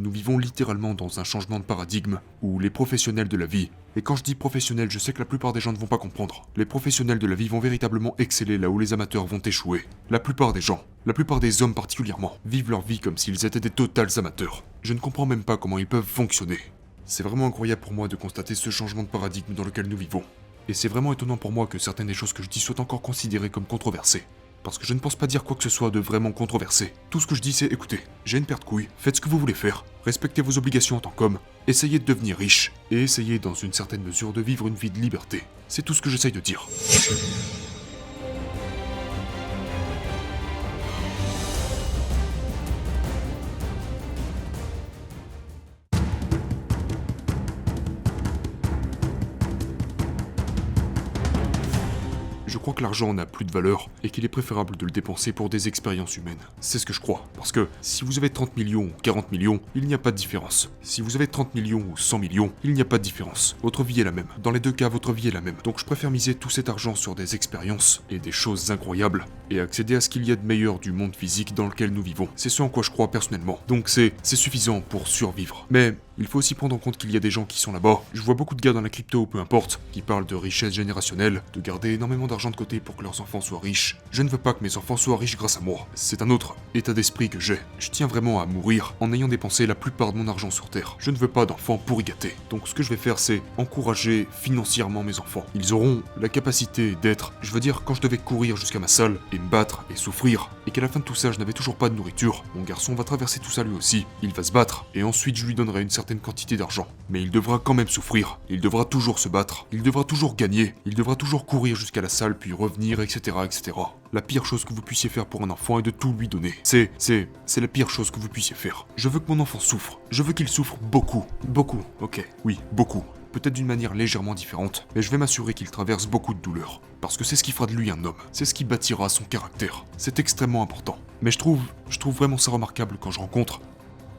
Nous vivons littéralement dans un changement de paradigme, où les professionnels de la vie, et quand je dis professionnels, je sais que la plupart des gens ne vont pas comprendre, les professionnels de la vie vont véritablement exceller là où les amateurs vont échouer. La plupart des gens, la plupart des hommes particulièrement, vivent leur vie comme s'ils étaient des totals amateurs. Je ne comprends même pas comment ils peuvent fonctionner. C'est vraiment incroyable pour moi de constater ce changement de paradigme dans lequel nous vivons. Et c'est vraiment étonnant pour moi que certaines des choses que je dis soient encore considérées comme controversées. Parce que je ne pense pas dire quoi que ce soit de vraiment controversé. Tout ce que je dis c'est, écoutez, j'ai une paire de couilles, faites ce que vous voulez faire, respectez vos obligations en tant qu'homme, essayez de devenir riche, et essayez dans une certaine mesure de vivre une vie de liberté. C'est tout ce que j'essaye de dire. Je crois que l'argent n'a plus de valeur et qu'il est préférable de le dépenser pour des expériences humaines. C'est ce que je crois. Parce que si vous avez 30 millions ou 40 millions, il n'y a pas de différence. Si vous avez 30 millions ou 100 millions, il n'y a pas de différence. Votre vie est la même. Dans les deux cas, votre vie est la même. Donc je préfère miser tout cet argent sur des expériences et des choses incroyables et accéder à ce qu'il y a de meilleur du monde physique dans lequel nous vivons. C'est ce en quoi je crois personnellement. Donc c'est suffisant pour survivre. Mais il faut aussi prendre en compte qu'il y a des gens qui sont là-bas. Je vois beaucoup de gars dans la crypto, peu importe, qui parlent de richesse générationnelle, de garder énormément d'argent de côté pour que leurs enfants soient riches. Je ne veux pas que mes enfants soient riches grâce à moi. C'est un autre état d'esprit que j'ai. Je tiens vraiment à mourir en ayant dépensé la plupart de mon argent sur Terre. Je ne veux pas d'enfants pourri gâtés. Donc ce que je vais faire, c'est encourager financièrement mes enfants. Ils auront la capacité d'être, je veux dire, quand je devais courir jusqu'à ma salle et me battre et souffrir, et qu'à la fin de tout ça, je n'avais toujours pas de nourriture, mon garçon va traverser tout ça lui aussi. Il va se battre, et ensuite je lui donnerai une certaine quantité d'argent. Mais il devra quand même souffrir. Il devra toujours se battre. Il devra toujours gagner. Il devra toujours courir jusqu'à la salle puis revenir, etc., etc. La pire chose que vous puissiez faire pour un enfant est de tout lui donner. C'est la pire chose que vous puissiez faire. Je veux que mon enfant souffre. Je veux qu'il souffre beaucoup. Beaucoup, ok. Oui, beaucoup. Peut-être d'une manière légèrement différente, mais je vais m'assurer qu'il traverse beaucoup de douleurs. Parce que c'est ce qui fera de lui un homme. C'est ce qui bâtira son caractère. C'est extrêmement important. Mais je trouve vraiment ça remarquable quand je rencontre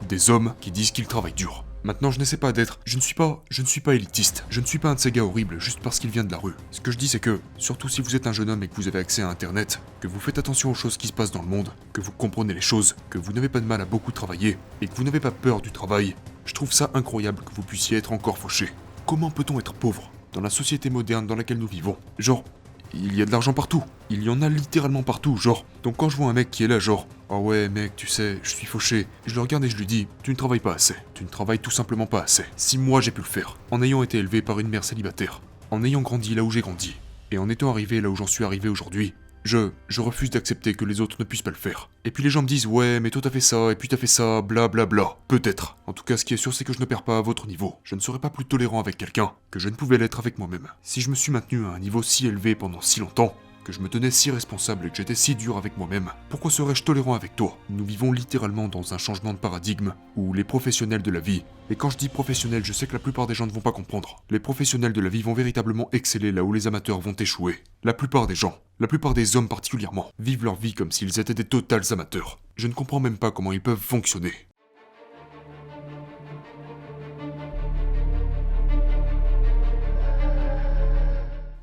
des hommes qui disent qu'ils travaillent dur. Maintenant, je n'essaie pas d'être... Je ne suis pas élitiste. Je ne suis pas un de ces gars horribles juste parce qu'il vient de la rue. Ce que je dis, c'est que, surtout si vous êtes un jeune homme et que vous avez accès à Internet, que vous faites attention aux choses qui se passent dans le monde, que vous comprenez les choses, que vous n'avez pas de mal à beaucoup travailler, et que vous n'avez pas peur du travail, je trouve ça incroyable que vous puissiez être encore fauché. Comment peut-on être pauvre dans la société moderne dans laquelle nous vivons? Genre, il y a de l'argent partout. Il y en a littéralement partout, genre. Donc quand je vois un mec qui est là, genre, ah ouais mec, tu sais, je suis fauché, je le regarde et je lui dis, tu ne travailles pas assez. Tu ne travailles tout simplement pas assez. Si moi j'ai pu le faire, en ayant été élevé par une mère célibataire, en ayant grandi là où j'ai grandi, et en étant arrivé là où j'en suis arrivé aujourd'hui, je refuse d'accepter que les autres ne puissent pas le faire. Et puis les gens me disent, ouais, mais toi t'as fait ça, et puis t'as fait ça, bla bla bla. Peut-être. En tout cas, ce qui est sûr, c'est que je ne perds pas à votre niveau. Je ne serai pas plus tolérant avec quelqu'un que je ne pouvais l'être avec moi-même. Si je me suis maintenu à un niveau si élevé pendant si longtemps, que je me tenais si responsable et que j'étais si dur avec moi-même, pourquoi serais-je tolérant avec toi? Nous vivons littéralement dans un changement de paradigme, où les professionnels de la vie, et quand je dis professionnels, je sais que la plupart des gens ne vont pas comprendre, les professionnels de la vie vont véritablement exceller là où les amateurs vont échouer. La plupart des gens, la plupart des hommes particulièrement, vivent leur vie comme s'ils étaient des totals amateurs. Je ne comprends même pas comment ils peuvent fonctionner.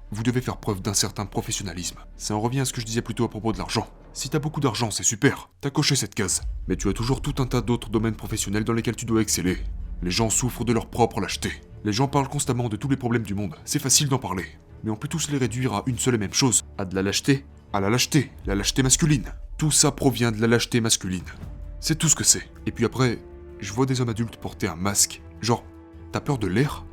Vous devez faire preuve d'un certain professionnalisme. Ça en revient à ce que je disais plus tôt à propos de l'argent. Si t'as beaucoup d'argent, c'est super, t'as coché cette case. Mais tu as toujours tout un tas d'autres domaines professionnels dans lesquels tu dois exceller. Les gens souffrent de leur propre lâcheté. Les gens parlent constamment de tous les problèmes du monde, c'est facile d'en parler. Mais on peut tous les réduire à une seule et même chose. À de la lâcheté. À la lâcheté masculine. Tout ça provient de la lâcheté masculine. C'est tout ce que c'est. Et puis après, je vois des hommes adultes porter un masque. Genre, t'as peur de l'air?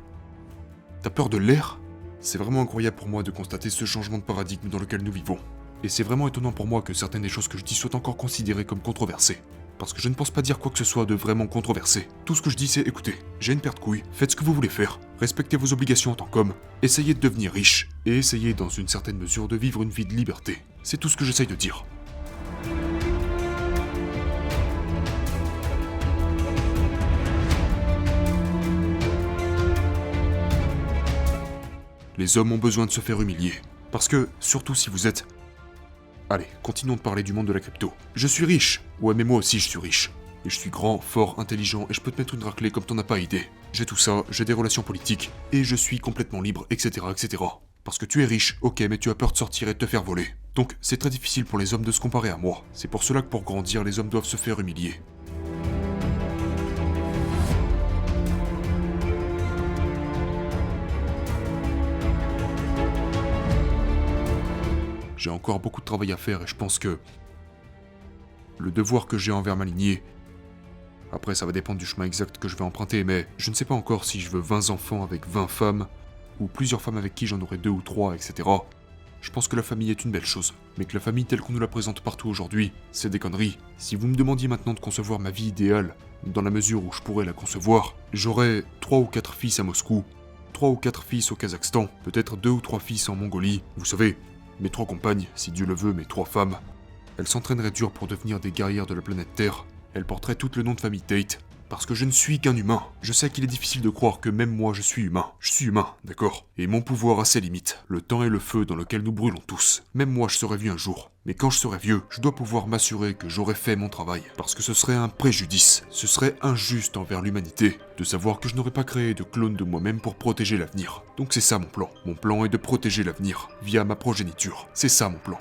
T'as peur de l'air? C'est vraiment incroyable pour moi de constater ce changement de paradigme dans lequel nous vivons. Et c'est vraiment étonnant pour moi que certaines des choses que je dis soient encore considérées comme controversées. Parce que je ne pense pas dire quoi que ce soit de vraiment controversé. Tout ce que je dis c'est, écoutez, j'ai une paire de couilles, faites ce que vous voulez faire, respectez vos obligations en tant qu'homme, essayez de devenir riche, et essayez dans une certaine mesure de vivre une vie de liberté. C'est tout ce que j'essaye de dire. Les hommes ont besoin de se faire humilier. Parce que, surtout si vous êtes... Allez, continuons de parler du monde de la crypto. Je suis riche. Ouais, mais moi aussi je suis riche. Et je suis grand, fort, intelligent, et je peux te mettre une raclée comme t'en as pas idée. J'ai tout ça, j'ai des relations politiques, et je suis complètement libre, etc., etc. Parce que tu es riche, ok, mais tu as peur de sortir et de te faire voler. Donc, c'est très difficile pour les hommes de se comparer à moi. C'est pour cela que pour grandir, les hommes doivent se faire humilier. J'ai encore beaucoup de travail à faire et je pense que le devoir que j'ai envers ma lignée... Après, ça va dépendre du chemin exact que je vais emprunter, mais je ne sais pas encore si je veux 20 enfants avec 20 femmes, ou plusieurs femmes avec qui j'en aurai 2 ou 3, etc. Je pense que la famille est une belle chose, mais que la famille telle qu'on nous la présente partout aujourd'hui, c'est des conneries. Si vous me demandiez maintenant de concevoir ma vie idéale, dans la mesure où je pourrais la concevoir, j'aurais 3 ou 4 fils à Moscou, 3 ou 4 fils au Kazakhstan, peut-être 2 ou 3 fils en Mongolie, vous savez, mes 3 compagnes, si Dieu le veut, mes 3 femmes. Elles s'entraîneraient dur pour devenir des guerrières de la planète Terre. Elles porteraient tout le nom de famille Tate. Parce que je ne suis qu'un humain. Je sais qu'il est difficile de croire que même moi je suis humain. Je suis humain, d'accord? Et mon pouvoir a ses limites. Le temps est le feu dans lequel nous brûlons tous. Même moi je serai vieux un jour. Mais quand je serai vieux, je dois pouvoir m'assurer que j'aurai fait mon travail. Parce que ce serait un préjudice. Ce serait injuste envers l'humanité de savoir que je n'aurais pas créé de clone de moi-même pour protéger l'avenir. Donc c'est ça mon plan. Mon plan est de protéger l'avenir via ma progéniture. C'est ça mon plan.